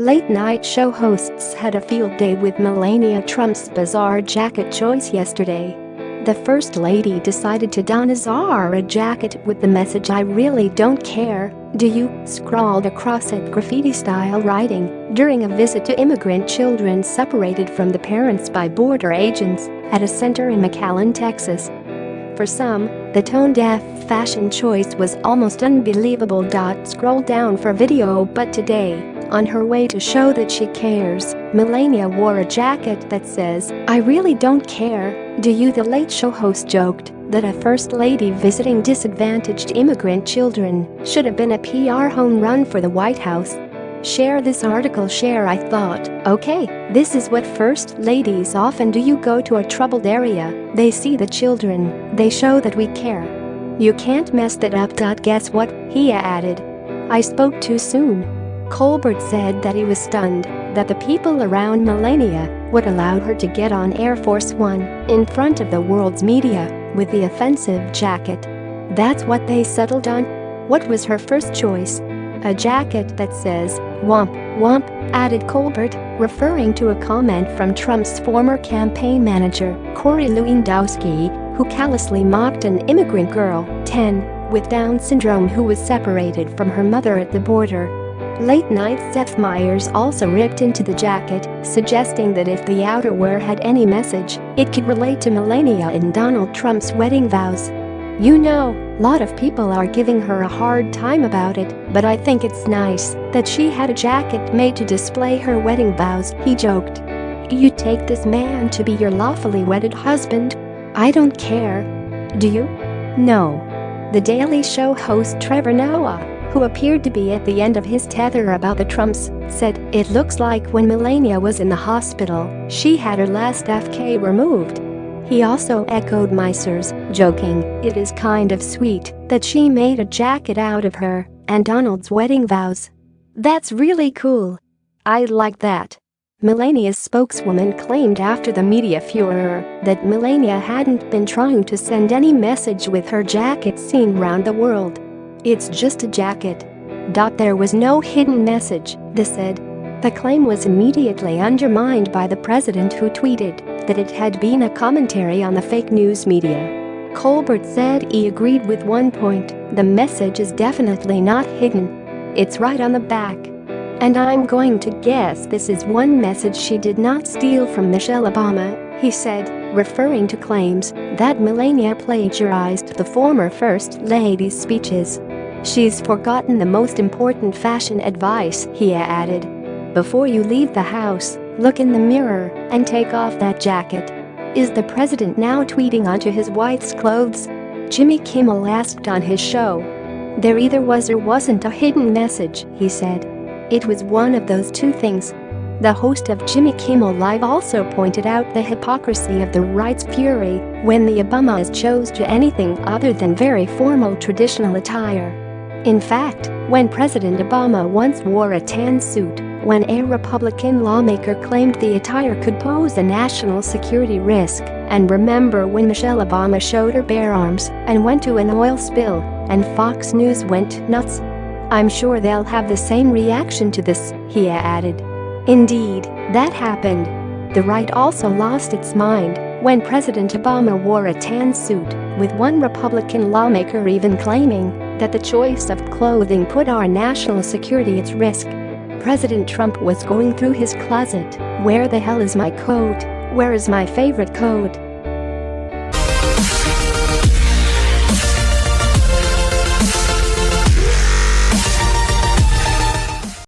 Late-night show hosts had a field day with Melania Trump's bizarre jacket choice yesterday. The First Lady decided to don a Zara jacket with the message "I really don't care, do you?" scrawled across it, graffiti-style writing, during a visit to immigrant children separated from the parents by border agents at a center in McAllen, Texas. For some, the tone-deaf fashion choice was almost unbelievable. Scroll down for video. But today, on her way to show that she cares, Melania wore a jacket that says, "I really don't care, do you?" The Late Show host joked that a First Lady visiting disadvantaged immigrant children should have been a PR home run for the White House. Share this article. Share. I thought, okay, this is what First Ladies often do. You go to a troubled area, they see the children, they show that we care. You can't mess that up. Guess what? He added. I spoke too soon. Colbert said that he was stunned that the people around Melania would allow her to get on Air Force One in front of the world's media with the offensive jacket. That's what they settled on. What was her first choice? A jacket that says, "Womp, womp," added Colbert, referring to a comment from Trump's former campaign manager, Corey Lewandowski, who callously mocked an immigrant girl, 10, with Down syndrome who was separated from her mother at the border. Late Night Seth Meyers also ripped into the jacket, suggesting that if the outerwear had any message, it could relate to Melania and Donald Trump's wedding vows. "You know, lot of people are giving her a hard time about it, but I think it's nice that she had a jacket made to display her wedding vows," he joked. "You take this man to be your lawfully wedded husband? I don't care. Do you?" "No." The Daily Show host Trevor Noah, who appeared to be at the end of his tether about the Trumps, said, "It looks like when Melania was in the hospital, she had her last FK removed." He also echoed Meyers, joking, "It is kind of sweet that she made a jacket out of her and Donald's wedding vows. That's really cool. I like that." Melania's spokeswoman claimed after the media furor that Melania hadn't been trying to send any message with her jacket seen round the world. "It's just a jacket. There was no hidden message," they said. The claim was immediately undermined by the president, who tweeted that it had been a commentary on the fake news media. Colbert said he agreed with one point: the message is definitely not hidden. It's right on the back. "And I'm going to guess this is one message she did not steal from Michelle Obama," he said, referring to claims that Melania plagiarized the former First Lady's speeches. "She's forgotten the most important fashion advice," he added. "Before you leave the house, look in the mirror and take off that jacket." Is the president now tweeting onto his wife's clothes? Jimmy Kimmel asked on his show. "There either was or wasn't a hidden message," he said. "It was one of those two things." The host of Jimmy Kimmel Live also pointed out the hypocrisy of the right's fury when the Obamas chose to anything other than very formal traditional attire. In fact, when President Obama once wore a tan suit, when a Republican lawmaker claimed the attire could pose a national security risk, and remember when Michelle Obama showed her bare arms and went to an oil spill, and Fox News went nuts? "I'm sure they'll have the same reaction to this," he added. Indeed, that happened. The right also lost its mind when President Obama wore a tan suit, with one Republican lawmaker even claiming that the choice of clothing put our national security at risk. President Trump was going through his closet. "Where the hell is my coat? Where is my favorite coat?"